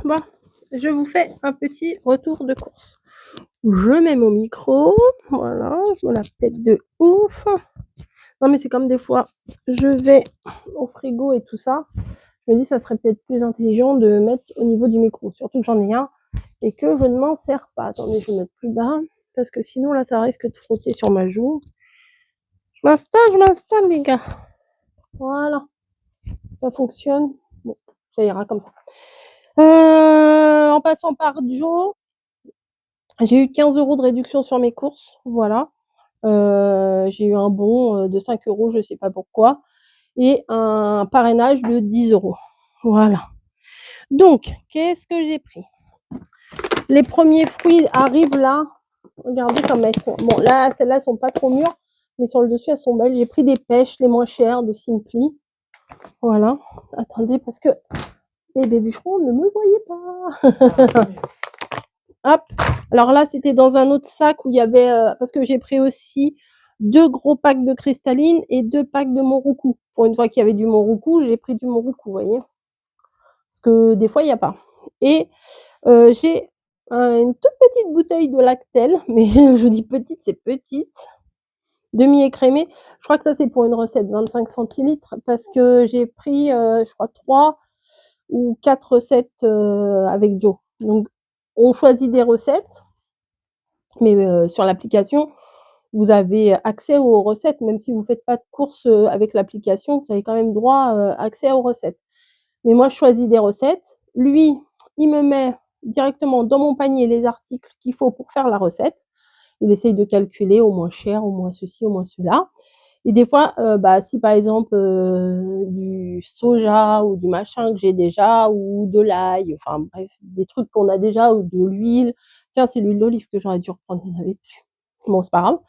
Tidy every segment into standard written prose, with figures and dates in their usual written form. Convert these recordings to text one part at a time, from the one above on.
bon, je vous fais un petit retour de course. Je mets mon micro, voilà, je me la pète de ouf. Non mais c'est comme des fois, je vais au frigo et tout ça, je me dis ça serait peut-être plus intelligent de mettre au niveau du micro, surtout que j'en ai un et que je ne m'en sers pas. Attendez, je vais mettre plus bas, parce que sinon là ça risque de frotter sur ma joue. Je m'installe les gars. Voilà, ça fonctionne. Bon, ça ira comme ça. En passant par Joe, j'ai eu 15 € de réduction sur mes courses, voilà. J'ai eu un bon de 5 €, je sais pas pourquoi, et un parrainage de 10 €. Voilà. Donc, qu'est-ce que j'ai pris? Les premiers fruits arrivent là. Regardez comme elles sont. Bon, là, celles-là sont pas trop mûres, mais sur le dessus, elles sont belles. J'ai pris des pêches les moins chères de Simply. Voilà. Attendez, parce que les bûcherons ne me voyaient pas. Hop. Alors là, c'était dans un autre sac où il y avait, parce que j'ai pris aussi 2 gros packs de cristalline et 2 packs de Monroucou. Pour une fois qu'il y avait du Monroucou, j'ai pris du Monroucou, vous voyez. Parce que des fois, il n'y a pas. Et j'ai une toute petite bouteille de Lactel, mais je dis petite, c'est petite, demi-écrémée. Je crois que ça, c'est pour une recette 25 centilitres, parce que j'ai pris, je crois, 3 ou 4 recettes avec Joe. Donc, on choisit des recettes, mais sur l'application, vous avez accès aux recettes. Même si vous ne faites pas de courses avec l'application, vous avez quand même droit accès aux recettes. Mais moi, je choisis des recettes. Lui, il me met directement dans mon panier les articles qu'il faut pour faire la recette. Il essaye de calculer au moins cher, au moins ceci, au moins cela. Et des fois, si par exemple du soja ou du machin que j'ai déjà, ou de l'ail, enfin bref, des trucs qu'on a déjà, ou de l'huile. Tiens, c'est l'huile d'olive que j'aurais dû reprendre, il n'y en avait plus. Bon, c'est pas grave.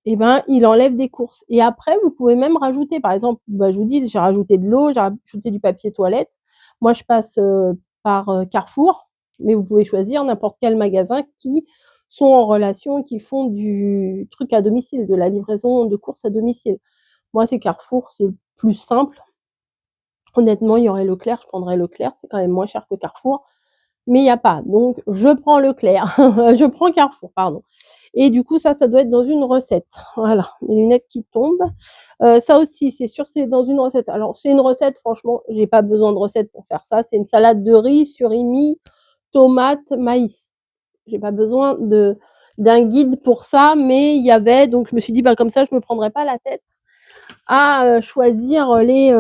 Et ben, il enlève des courses. Et après, vous pouvez même rajouter, par exemple, je vous dis, j'ai rajouté de l'eau, j'ai rajouté du papier toilette. Moi, je passe par Carrefour, mais vous pouvez choisir n'importe quel magasin qui sont en relation et qui font du truc à domicile, de la livraison de courses à domicile. Moi, c'est Carrefour, c'est le plus simple. Honnêtement, il y aurait Leclerc, je prendrais Leclerc, c'est quand même moins cher que Carrefour, mais il n'y a pas. Donc, je prends Leclerc, je prends Carrefour, pardon. Et du coup, ça doit être dans une recette. Voilà, mes lunettes qui tombent. Ça aussi, c'est sûr, c'est dans une recette. Alors, c'est une recette, franchement, j'ai pas besoin de recette pour faire ça. C'est une salade de riz, surimi, tomate, maïs. J'ai pas besoin d'un guide pour ça, mais il y avait, donc je me suis dit, comme ça, je me prendrais pas la tête à choisir les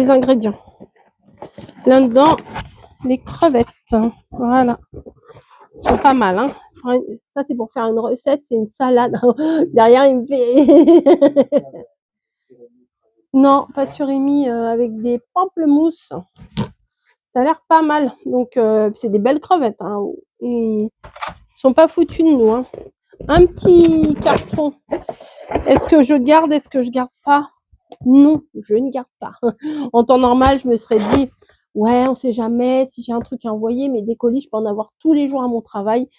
ingrédients. Là-dedans, les crevettes. Voilà. Ils sont pas mal, hein. Ça, c'est pour faire une recette, c'est une salade. Derrière, il me fait. Non, pas surimi, avec des pamplemousses. Ça a l'air pas mal. Donc, c'est des belles crevettes, hein. Ils sont pas foutus de nous, hein. Un petit carton. Est-ce que je garde, est-ce que je garde pas? Non, je ne garde pas. En temps normal, je me serais dit, ouais, on sait jamais si j'ai un truc à envoyer, mais des colis, je peux en avoir tous les jours à mon travail.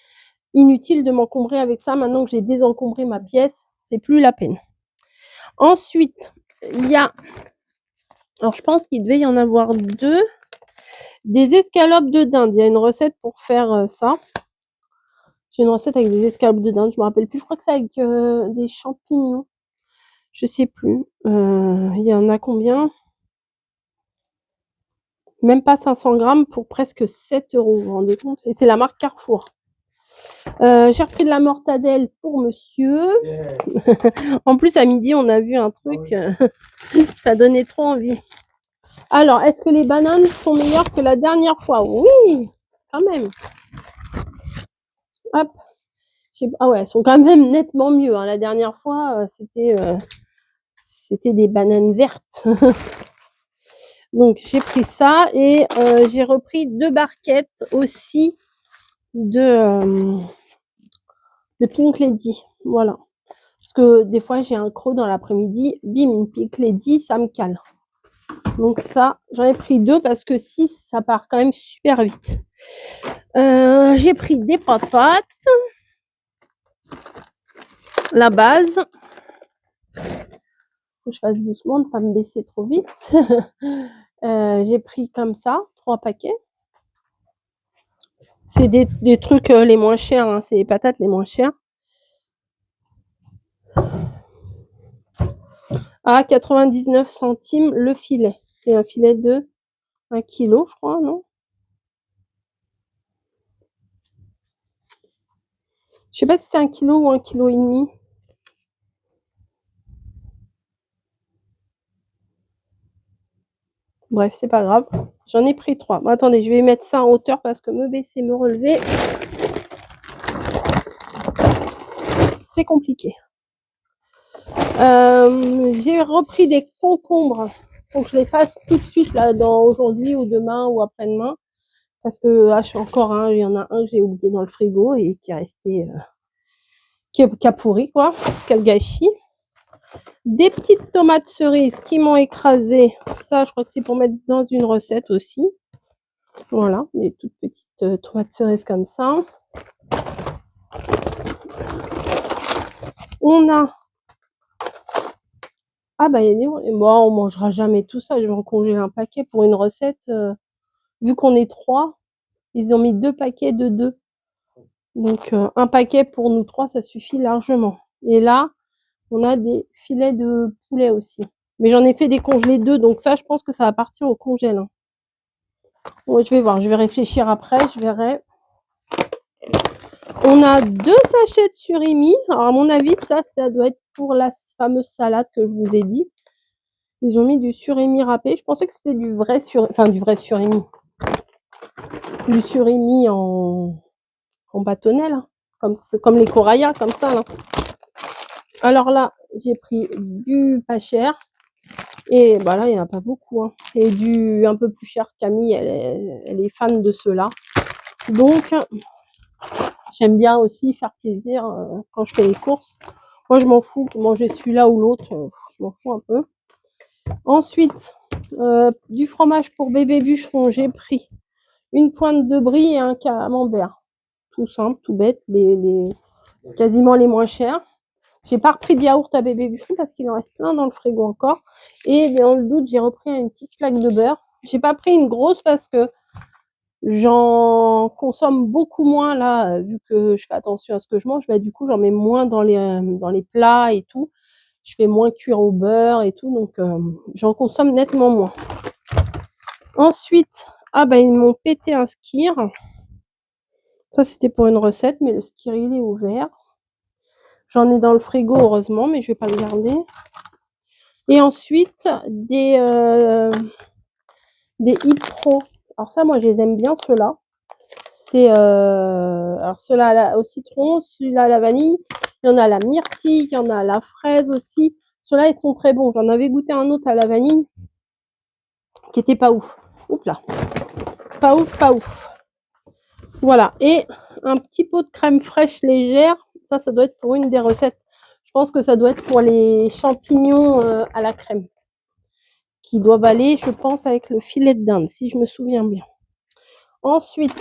Inutile de m'encombrer avec ça. Maintenant que j'ai désencombré ma pièce, c'est plus la peine. Ensuite, il y a, alors je pense qu'il devait y en avoir 2, des escalopes de dinde. Il y a une recette pour faire ça. J'ai une recette avec des escalopes de dinde, je me rappelle plus. Je crois que c'est avec des champignons. Je sais plus. Il y en a combien? Même pas 500 grammes pour presque 7 €. Vous vous rendez compte? Et c'est la marque Carrefour. J'ai repris de la mortadelle pour monsieur. Yeah. En plus, à midi, on a vu un truc. Ça donnait trop envie. Alors, est-ce que les bananes sont meilleures que la dernière fois? Oui, quand même. Hop. Ah ouais, elles sont quand même nettement mieux, hein. La dernière fois, c'était des bananes vertes. Donc, j'ai pris ça et j'ai repris 2 barquettes aussi de Pink Lady. Voilà. Parce que des fois, j'ai un creux dans l'après-midi. Bim, une Pink Lady, ça me cale. Donc ça, j'en ai pris 2 parce que 6, ça part quand même super vite. J'ai pris des patates. La base. Faut que je fasse doucement, ne pas me baisser trop vite. J'ai pris comme ça, 3 paquets. C'est des trucs les moins chers, hein, c'est les patates les moins chères. À 99 centimes le filet. C'est un filet de 1 kilo, je crois, non? Je sais pas si c'est 1 kilo ou 1,5 kg. Bref, c'est pas grave. J'en ai pris 3. Bon, attendez, je vais mettre ça en hauteur parce que me baisser, me relever, c'est compliqué. J'ai repris des concombres. Faut que je les fasse tout de suite là, dans aujourd'hui ou demain ou après-demain. Parce que je suis encore un, il y en a un que j'ai oublié dans le frigo et qui est resté, qui a pourri quoi. Quel gâchis. Des petites tomates cerises qui m'ont écrasé. Ça, je crois que c'est pour mettre dans une recette aussi. Voilà, des toutes petites tomates cerises comme ça. On a... Ah bah, il y a des... Bon, on mangera jamais tout ça. Je vais en congeler un paquet pour une recette. Vu qu'on est 3, ils ont mis 2 paquets de 2. Donc, un paquet pour nous 3, ça suffit largement. Et là, on a des filets de poulet aussi. Mais j'en ai fait décongeler 2, donc ça, je pense que ça va partir au congèle. Hein. Bon, je vais voir, je vais réfléchir après, je verrai. On a 2 sachets de surimi. Alors, à mon avis, ça doit être pour la fameuse salade que je vous ai dit. Ils ont mis du surimi râpé. Je pensais que c'était du vrai surimi. Du surimi en bâtonnet, là. Comme les corayas, comme ça, là. Alors là, j'ai pris du pas cher. Et bah là, il n'y en a pas beaucoup. Hein. Et du un peu plus cher. Camille, elle est fan de ceux-là. Donc, j'aime bien aussi faire plaisir quand je fais les courses. Moi, je m'en fous de manger celui-là ou l'autre. Je m'en fous un peu. Ensuite, du fromage pour bébé bûcheron. J'ai pris une pointe de brie et un camembert. Tout simple, tout bête. Quasiment les moins chers. J'ai pas repris de yaourt à bébé bûcheron parce qu'il en reste plein dans le frigo encore. Et dans le doute, j'ai repris une petite plaque de beurre. J'ai pas pris une grosse parce que j'en consomme beaucoup moins là, vu que je fais attention à ce que je mange. Bah, du coup, j'en mets moins dans les plats et tout. Je fais moins cuire au beurre et tout, donc j'en consomme nettement moins. Ensuite, ah bah ils m'ont pété un skyr. Ça, c'était pour une recette, mais le skyr, il est ouvert. J'en ai dans le frigo, heureusement, mais je vais pas le garder. Et ensuite, des Ipro. Alors ça, moi, je les aime bien, ceux-là. C'est alors ceux-là au citron, celui-là à la vanille. Il y en a à la myrtille, il y en a à la fraise aussi. Ceux-là, ils sont très bons. J'en avais goûté un autre à la vanille qui était pas ouf. Oups là. Pas ouf, pas ouf. Voilà. Et un petit pot de crème fraîche légère. Ça doit être pour une des recettes. Je pense que ça doit être pour les champignons à la crème. Qui doivent aller, je pense, avec le filet de dinde, si je me souviens bien. Ensuite,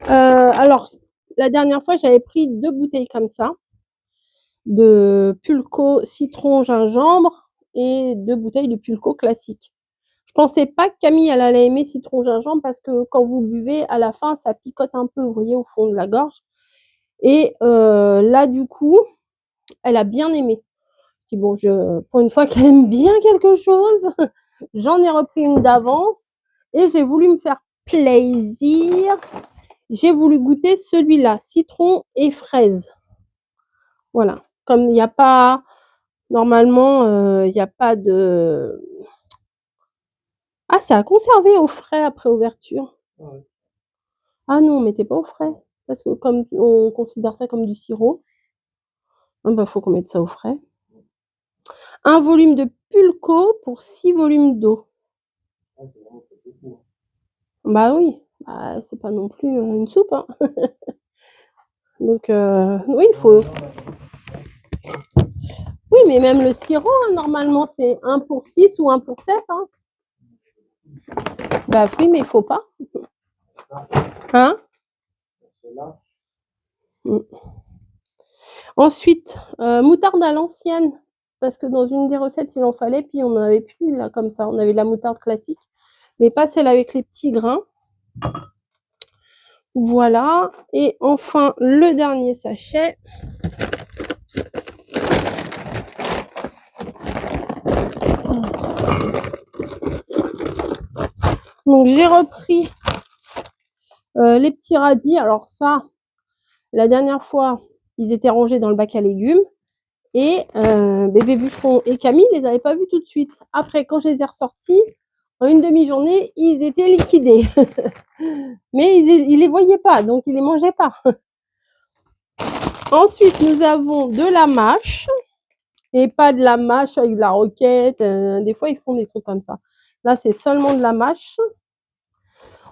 alors, la dernière fois, j'avais pris 2 bouteilles comme ça, de Pulco citron gingembre et 2 bouteilles de Pulco classique. Je pensais pas que Camille elle allait aimer citron gingembre parce que quand vous buvez, à la fin, ça picote un peu, vous voyez, au fond de la gorge. Et là, du coup, elle a bien aimé. Je dis, bon, pour une fois qu'elle aime bien quelque chose, j'en ai repris une d'avance et j'ai voulu me faire plaisir. J'ai voulu goûter celui-là, citron et fraise. Voilà. Comme il n'y a pas, normalement, il n'y a pas de... Ah, c'est à conserver au frais après ouverture. Ah non, mettez pas au frais. Parce que comme on considère ça comme du sirop, bah, faut qu'on mette ça au frais. Un volume de Pulco pour 6 volumes d'eau. Bah oui, bah, c'est pas non plus une soupe. Hein. Donc, oui, il faut... Oui, mais même le sirop, hein, normalement, c'est 1 pour 6 ou 1 pour 7. Hein. Bah oui, mais il faut pas. Hein? Mmh. Ensuite, moutarde à l'ancienne, parce que dans une des recettes, il en fallait, puis on n'en avait plus là comme ça. On avait la moutarde classique, mais pas celle avec les petits grains. Voilà. Et enfin, le dernier sachet. Donc j'ai repris les petits radis. Alors ça, la dernière fois, ils étaient rangés dans le bac à légumes. Et bébé bûcheron et Camille les avaient pas vus tout de suite. Après, quand je les ai ressortis, en une demi-journée, ils étaient liquidés. Mais ils les voyaient pas, donc ils les mangeaient pas. Ensuite, nous avons de la mâche. Et pas de la mâche avec de la roquette. Des fois, ils font des trucs comme ça. Là, c'est seulement de la mâche.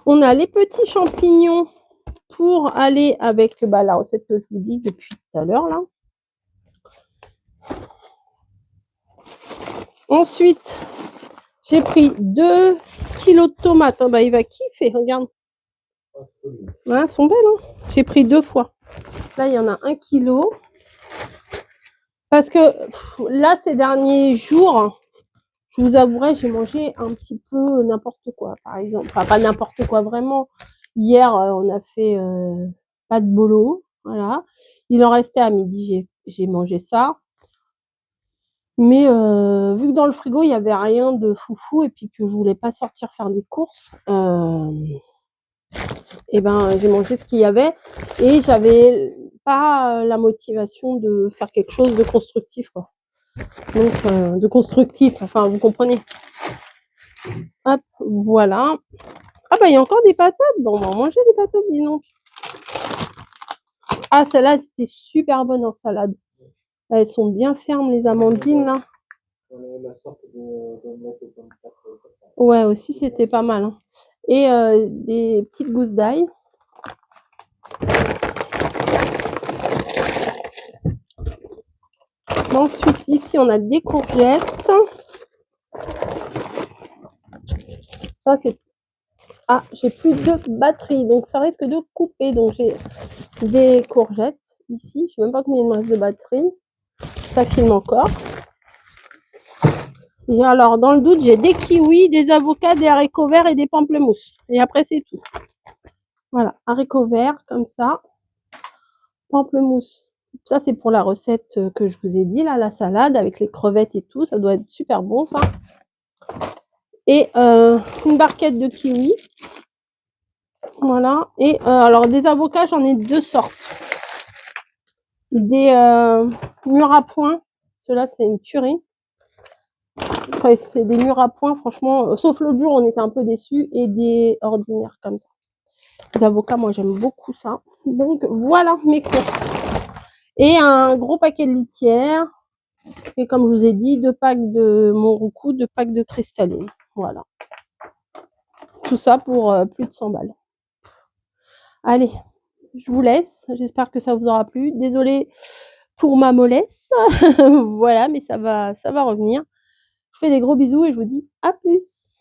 On a les petits champignons pour aller avec la recette que je vous dis depuis tout à l'heure là. Ensuite, j'ai pris 2 kilos de tomates. Il va kiffer, regarde. Ouais, elles sont belles. Hein. J'ai pris 2 fois. Là, il y en a 1 kilo. Parce que là, ces derniers jours, je vous avouerai, j'ai mangé un petit peu n'importe quoi, par exemple. Enfin, pas n'importe quoi vraiment. Hier, on a fait pas de bolo. Voilà. Il en restait à midi, j'ai mangé ça. Mais vu que dans le frigo, il n'y avait rien de foufou et puis que je voulais pas sortir faire des courses, et ben j'ai mangé ce qu'il y avait et j'avais pas la motivation de faire quelque chose de constructif, quoi. Donc de constructif, enfin vous comprenez. Hop, voilà. Ah il y a encore des patates. Bon, on va manger des patates, dis donc. Ah, celle-là, c'était super bonne en salade. Elles sont bien fermes, les amandines, là. Ouais, aussi, c'était pas mal. Hein. Et des petites gousses d'ail. Ensuite, ici, on a des courgettes. Ça, c'est... Ah, j'ai plus de batterie, donc ça risque de couper. Donc, j'ai des courgettes ici. Je sais même pas combien il me reste de batterie. Ça filme encore. Et alors, dans le doute, j'ai des kiwis, des avocats, des haricots verts et des pamplemousses. Et après, c'est tout. Voilà, haricots verts, comme ça. Pamplemousse. Ça, c'est pour la recette que je vous ai dit, là, la salade avec les crevettes et tout. Ça doit être super bon, ça. Et une barquette de kiwi. Voilà. Et alors, des avocats, j'en ai 2 sortes. Des mûrs à point. Ceux-là, c'est une tuerie. Quand c'est des mûrs à point, franchement, sauf l'autre jour, on était un peu déçus. Et des ordinaires comme ça. Les avocats, moi, j'aime beaucoup ça. Donc, voilà mes courses. Et un gros paquet de litière. Et comme je vous ai dit, 2 packs de Monroucou, 2 packs de cristalline. Voilà. Tout ça pour plus de 100 balles. Allez, je vous laisse. J'espère que ça vous aura plu. Désolée pour ma mollesse. Voilà, mais ça va revenir. Je vous fais des gros bisous et je vous dis à plus.